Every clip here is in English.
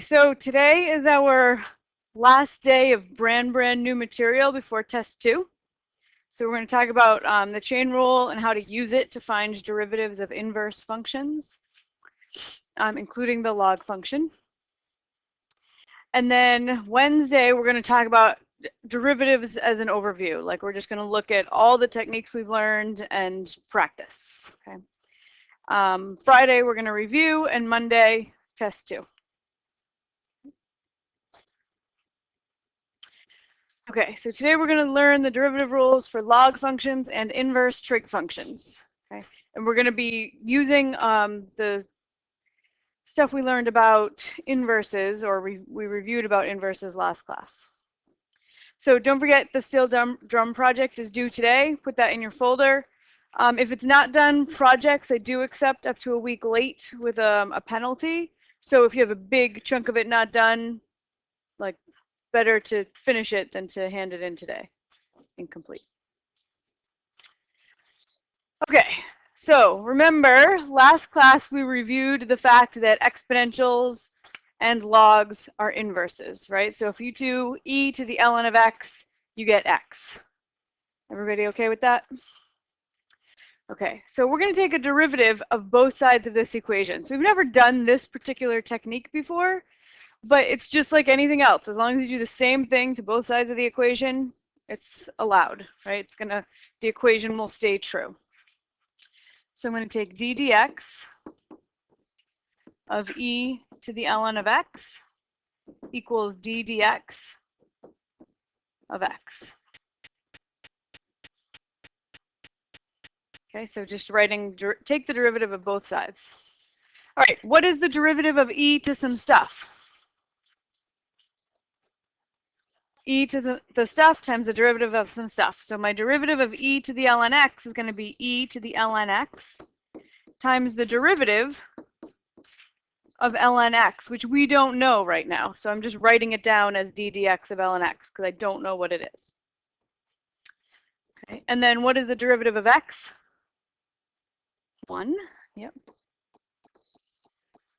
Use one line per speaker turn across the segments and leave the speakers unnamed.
So today is our last day of brand new material before test 2. So we're going to talk about the chain rule and how to use it to find derivatives of inverse functions, including the log function. And then Wednesday, we're going to talk about derivatives as an overview. Like we're just going to look at all the techniques we've learned and practice. Okay. Friday, we're going to review, and Monday, test 2. Okay, so today we're going to learn the derivative rules for log functions and inverse trig functions. Okay, and we're going to be using the stuff we learned about inverses, or we reviewed about inverses last class. So don't forget the steel drum project is due today. Put that in your folder. If it's not done, projects I do accept up to a week late with a penalty. So if you have a big chunk of it not done, like, better to finish it than to hand it in today, incomplete. Okay, so remember last class we reviewed the fact that exponentials and logs are inverses, right? So if you do e to the ln of x, you get x. Everybody okay with that? Okay, so we're going to take a derivative of both sides of this equation. So we've never done this particular technique before, but it's just like anything else. As long as you do the same thing to both sides of the equation, it's allowed, right? The equation will stay true. So I'm going to take d dx of e to the ln of x equals d dx of x. Okay, so just writing, take the derivative of both sides. All right, what is the derivative of e to some stuff? E to the stuff times the derivative of some stuff. So my derivative of e to the ln x is going to be e to the ln x times the derivative of ln x, which we don't know right now. So I'm just writing it down as d dx of ln x because I don't know what it is. Okay, and then what is the derivative of x? 1. Yep.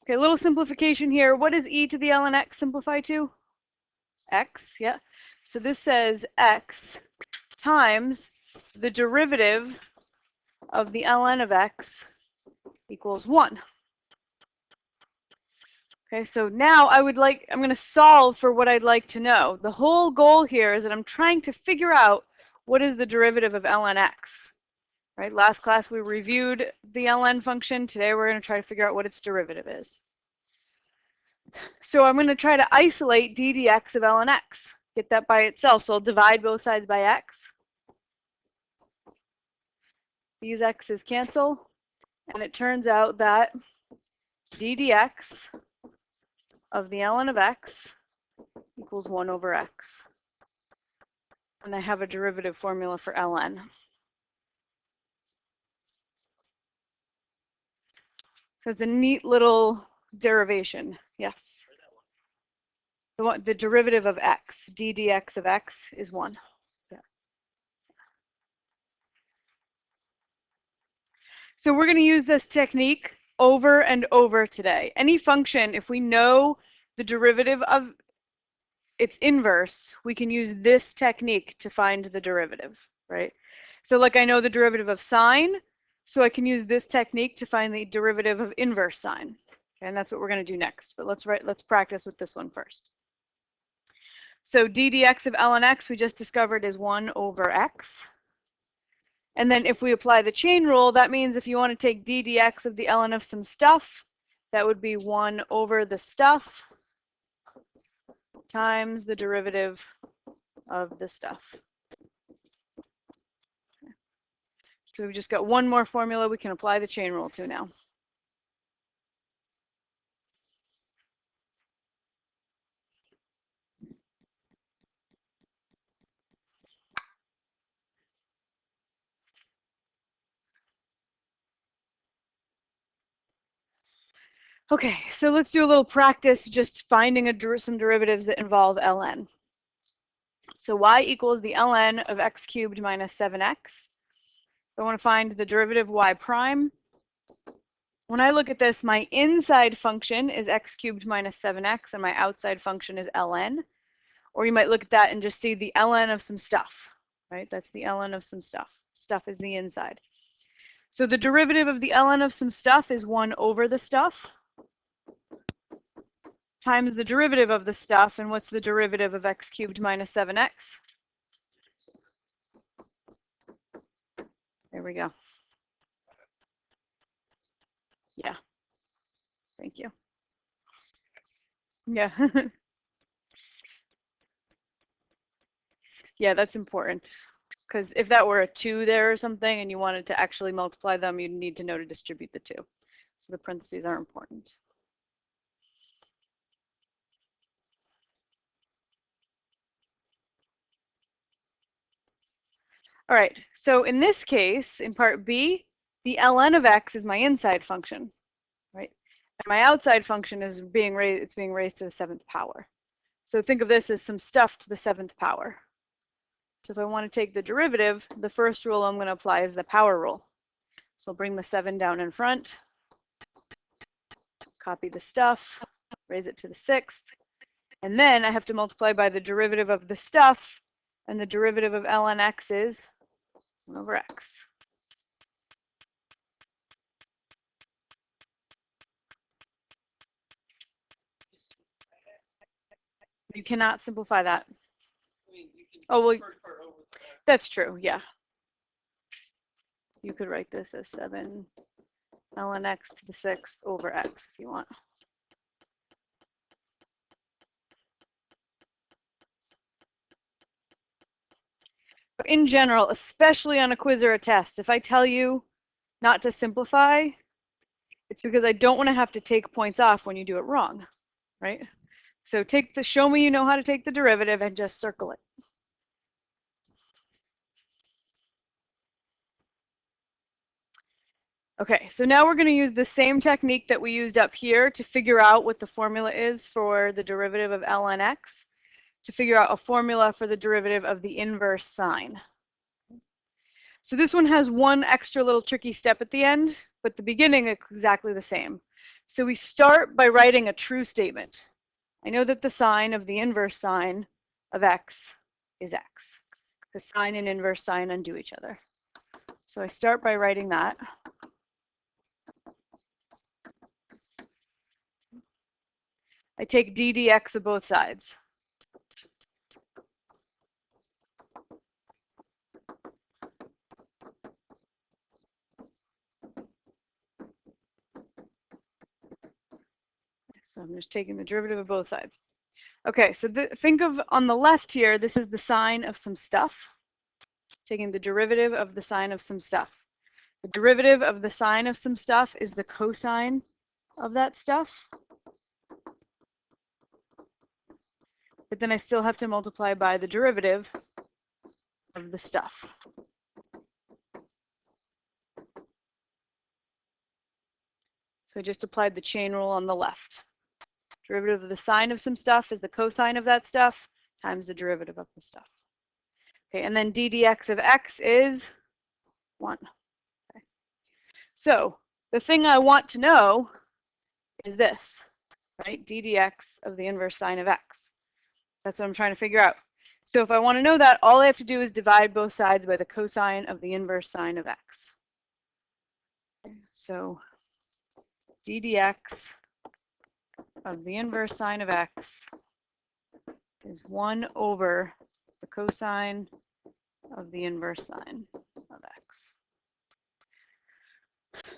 Okay, a little simplification here. What does e to the ln x simplify to? X, yeah. So this says x times the derivative of the ln of x equals 1. Okay, so now I'm going to solve for what I'd like to know. The whole goal here is that I'm trying to figure out what is the derivative of ln x. Right? Last class we reviewed the ln function. Today we're going to try to figure out what its derivative is. So I'm going to try to isolate d dx of ln x. Get that by itself. So I'll divide both sides by x. These x's cancel. And it turns out that d dx of the ln of x equals 1 over x. And I have a derivative formula for ln. So it's a neat little derivation. Yes. The derivative of x, d dx of x, is 1. Yeah. So we're going to use this technique over and over today. Any function, if we know the derivative of its inverse, we can use this technique to find the derivative, right? So like I know the derivative of sine, so I can use this technique to find the derivative of inverse sine. Okay, and that's what we're going to do next. But let's practice with this one first. So d dx of ln x we just discovered is 1 over x. And then if we apply the chain rule, that means if you want to take d dx of the ln of some stuff, that would be 1 over the stuff times the derivative of the stuff. Okay. So we've just got one more formula we can apply the chain rule to now. Okay, so let's do a little practice just finding some derivatives that involve ln. So y equals the ln of x cubed minus 7x. I want to find the derivative y prime. when I look at this, my inside function is x cubed minus 7x, and my outside function is ln. Or you might look at that and just see the ln of some stuff, right? That's the ln of some stuff. Stuff is the inside. So the derivative of the ln of some stuff is 1 over the stuff times the derivative of the stuff. And what's the derivative of x cubed minus 7x? There we go. Yeah. Thank you. Yeah. Yeah, that's important. Because if that were a 2 there or something and you wanted to actually multiply them, you'd need to know to distribute the 2. So the parentheses are important. All right, so in this case, in part B, the ln of x is my inside function, right? And my outside function is being raised to the 7th power. So think of this as some stuff to the 7th power. So if I want to take the derivative, the first rule I'm going to apply is the power rule. So I'll bring the 7 down in front, copy the stuff, raise it to the 6th, and then I have to multiply by the derivative of the stuff, and the derivative of ln x is 1 over x. You cannot simplify that. Oh, well, that's true, yeah. You could write this as 7 ln x to the 6th over x if you want. But in general, especially on a quiz or a test, if I tell you not to simplify, it's because I don't want to have to take points off when you do it wrong, right? So show me you know how to take the derivative and just circle it. Okay, so now we're going to use the same technique that we used up here to figure out what the formula is for the derivative of ln x, to figure out a formula for the derivative of the inverse sine. So this one has one extra little tricky step at the end, but the beginning is exactly the same. So we start by writing a true statement. I know that the sine of the inverse sine of x is x, because sine and inverse sine undo each other. So I start by writing that. I take d dx of both sides. So I'm just taking the derivative of both sides. Okay, so think of on the left here, this is the sine of some stuff. Taking the derivative of the sine of some stuff. The derivative of the sine of some stuff is the cosine of that stuff. But then I still have to multiply by the derivative of the stuff. So I just applied the chain rule on the left. Derivative of the sine of some stuff is the cosine of that stuff times the derivative of the stuff. Okay, and then d dx of x is 1. Okay. So the thing I want to know is this, right? d dx of the inverse sine of x. That's what I'm trying to figure out. So if I want to know that, all I have to do is divide both sides by the cosine of the inverse sine of x. Okay, so d dx of the inverse sine of x is 1 over the cosine of the inverse sine of x.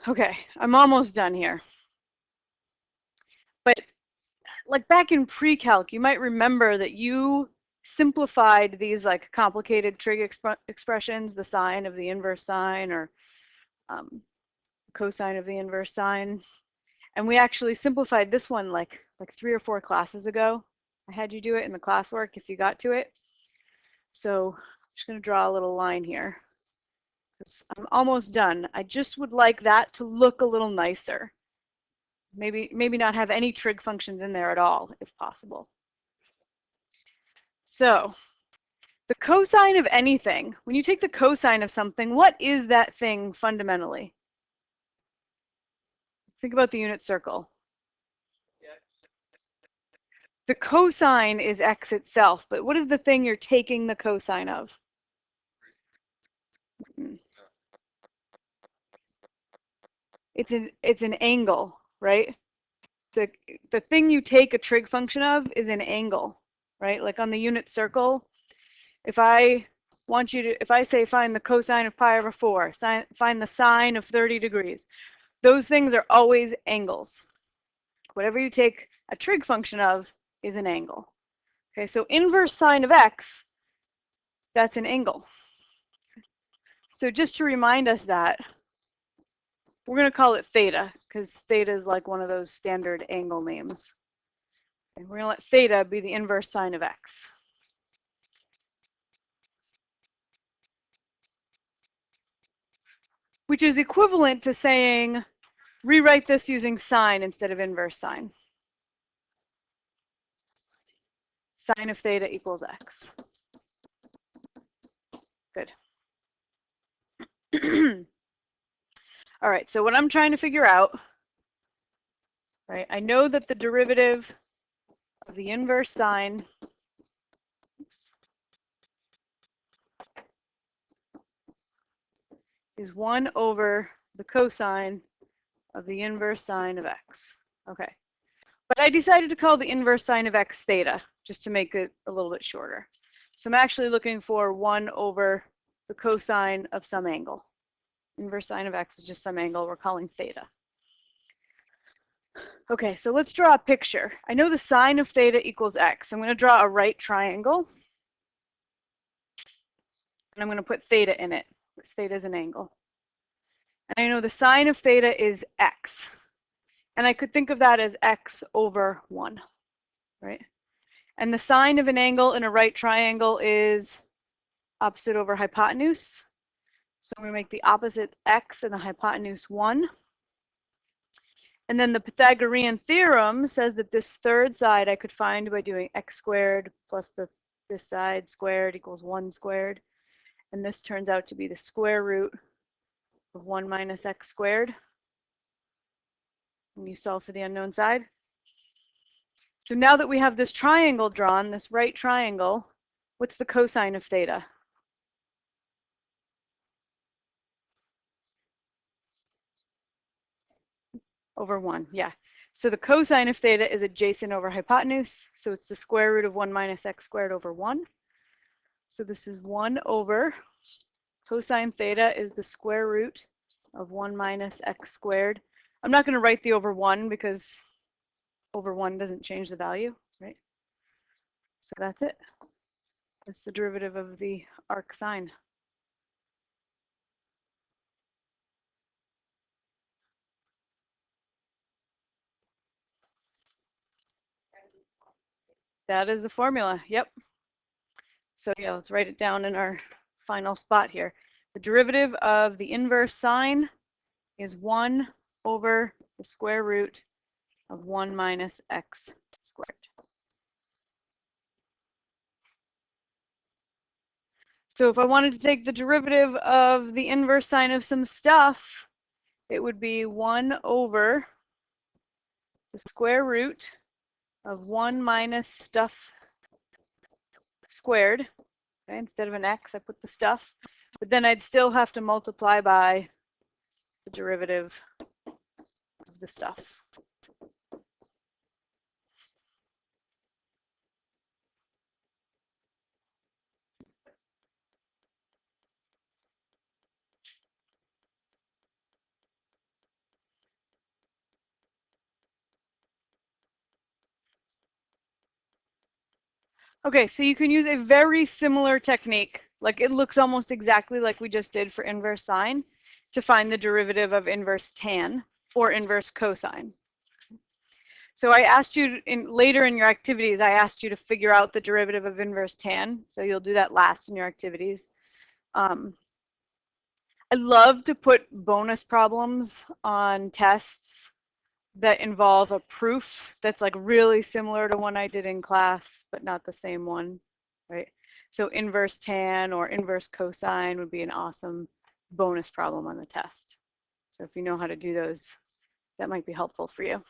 Okay, I'm almost done here. But like back in pre-calc, you might remember that you simplified these like complicated trig expressions, the sine of the inverse sine or cosine of the inverse sine. And we actually simplified this one like 3 or 4 classes ago. I had you do it in the classwork if you got to it. So I'm just going to draw a little line here. I'm almost done. I just would like that to look a little nicer. Maybe not have any trig functions in there at all, if possible. So the cosine of anything, when you take the cosine of something, what is that thing fundamentally? Think about the unit circle. The cosine is x itself, but what is the thing you're taking the cosine of? It's an angle, right? The thing you take a trig function of is an angle, right? Like on the unit circle, if I say find the cosine of pi over 4, find the sine of 30 degrees, those things are always angles. Whatever you take a trig function of is an angle. Okay, so inverse sine of x, that's an angle. So just to remind us that, we're going to call it theta, because theta is like one of those standard angle names. And we're going to let theta be the inverse sine of x. Which is equivalent to saying, rewrite this using sine instead of inverse sine. Sine of theta equals x. Good. All right, so what I'm trying to figure out, right, I know that the derivative of the inverse sine, is 1 over the cosine of the inverse sine of x. Okay. But I decided to call the inverse sine of x theta, just to make it a little bit shorter. So I'm actually looking for 1 over the cosine of some angle. Inverse sine of x is just some angle we're calling theta. Okay, so let's draw a picture. I know the sine of theta equals x. So I'm going to draw a right triangle. And I'm going to put theta in it. This theta is an angle. And I know the sine of theta is x. And I could think of that as x over 1, right? And the sine of an angle in a right triangle is opposite over hypotenuse. So I'm going to make the opposite x and the hypotenuse 1. And then the Pythagorean theorem says that this third side I could find by doing x squared plus this side squared equals 1 squared. And this turns out to be the square root of 1 minus x squared. And you solve for the unknown side. So now that we have this triangle drawn, this right triangle, what's the cosine of theta? Over 1, yeah. So the cosine of theta is adjacent over hypotenuse, so it's the square root of 1 minus x squared over 1. So this is 1 over cosine theta is the square root of 1 minus x squared. I'm not going to write the over 1 because over 1 doesn't change the value, right? So that's it. That's the derivative of the arc sine. That is the formula, yep. So yeah, let's write it down in our final spot here. The derivative of the inverse sine is 1 over the square root of 1 minus x squared. So if I wanted to take the derivative of the inverse sine of some stuff, it would be 1 over the square root of 1 minus stuff squared. Okay, instead of an x, I put the stuff. But then I'd still have to multiply by the derivative of the stuff. Okay, so you can use a very similar technique, like it looks almost exactly like we just did for inverse sine, to find the derivative of inverse tan or inverse cosine. So I asked you later in your activities, I asked you to figure out the derivative of inverse tan. So you'll do that last in your activities. I love to put bonus problems on tests that involve a proof that's like really similar to one I did in class, but not the same one, right? So inverse tan or inverse cosine would be an awesome bonus problem on the test. So if you know how to do those, That might be helpful for you.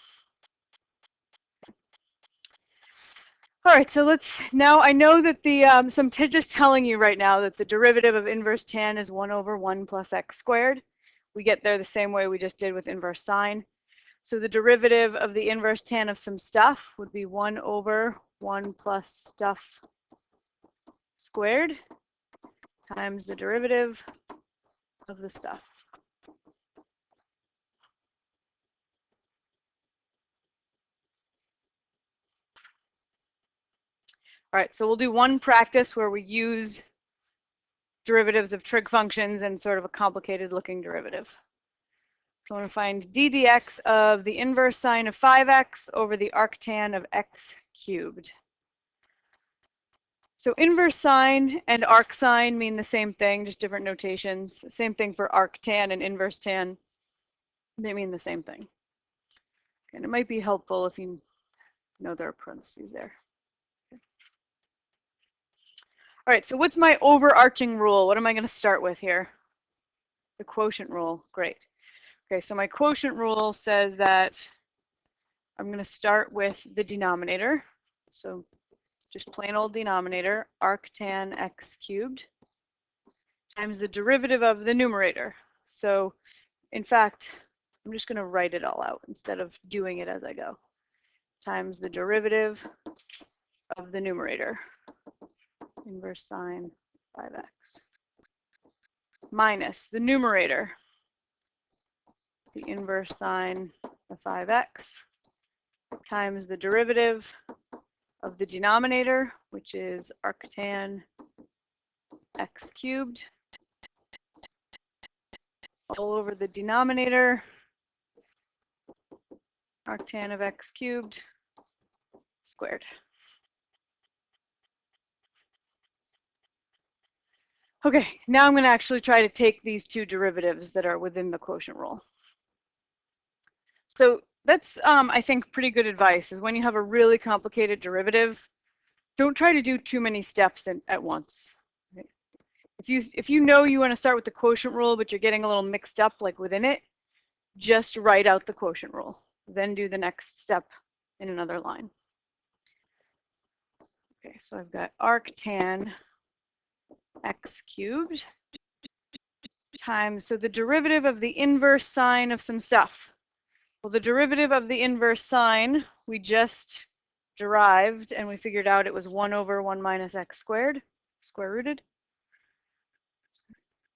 All right, so let's, now I know that the, so I'm just telling you right now that the derivative of inverse tan is 1 over 1 plus x squared. We get there the same way we just did with inverse sine. So the derivative of the inverse tan of some stuff would be 1 over 1 plus stuff squared times the derivative of the stuff. All right, so we'll do one practice where we use derivatives of trig functions and sort of a complicated looking derivative. So I want to find d dx of the inverse sine of 5x over the arctan of x cubed. So inverse sine and arcsine mean the same thing, just different notations. Same thing for arctan and inverse tan. They mean the same thing. And it might be helpful if you know there are parentheses there. All right, so what's my overarching rule? What am I going to start with here? The quotient rule. Great. Okay, so my quotient rule says that I'm going to start with the denominator. So just plain old denominator, arctan x cubed times the derivative of the numerator. So in fact, I'm just going to write it all out instead of doing it as I go. Times the derivative of the numerator, inverse sine 5x, minus the numerator, the inverse sine of 5x, times the derivative of the denominator, which is arctan x cubed, all over the denominator, arctan of x cubed squared. Okay, now I'm going to actually try to take these two derivatives that are within the quotient rule. So that's, I think, pretty good advice, is when you have a really complicated derivative, don't try to do too many steps at once. Right? If you know you want to start with the quotient rule, but you're getting a little mixed up like within it, just write out the quotient rule, then do the next step in another line. Okay, so I've got arctan x cubed times, so the derivative of the inverse sine of some stuff. Well, the derivative of the inverse sine we just derived, and we figured out it was 1 over 1 minus x squared, square rooted.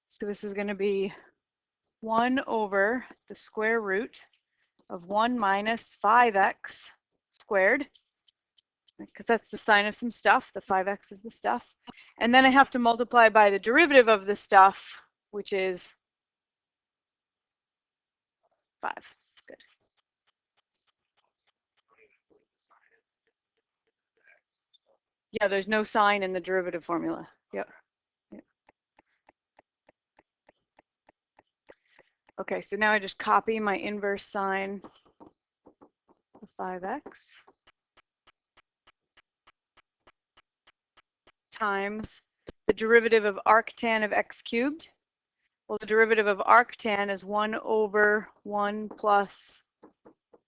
So this is going to be 1 over the square root of 1 minus 5x squared, because that's the sine of some stuff. The 5x is the stuff. And then I have to multiply by the derivative of the stuff, which is 5. Good. Yeah, there's no sign in the derivative formula. Yep. Yep. Okay, so now I just copy my inverse sine of 5x times the derivative of arctan of x cubed. Well, the derivative of arctan is 1 over 1 plus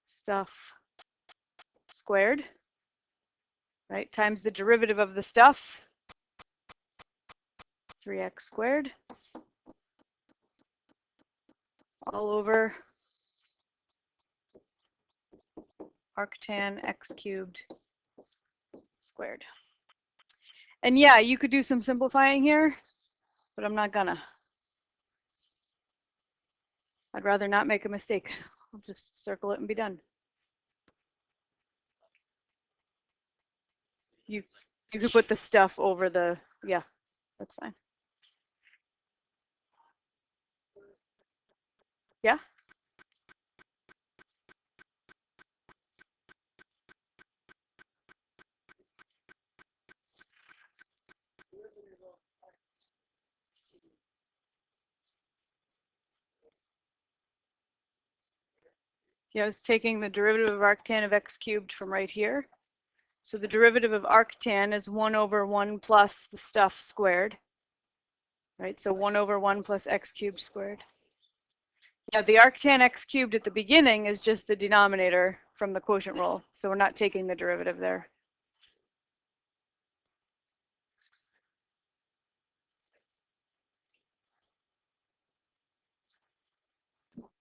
stuff squared, right, times the derivative of the stuff, 3x squared, all over arctan x cubed squared. And yeah, you could do some simplifying here, but I'm not gonna. I'd rather not make a mistake. I'll just circle it and be done. You could put the stuff over the, yeah, that's fine. Yeah? Yeah, I was taking the derivative of arctan of x cubed from right here. So the derivative of arctan is 1 over 1 plus the stuff squared. Right, so 1 over 1 plus x cubed squared. Yeah, the arctan x cubed at the beginning is just the denominator from the quotient rule, so we're not taking the derivative there.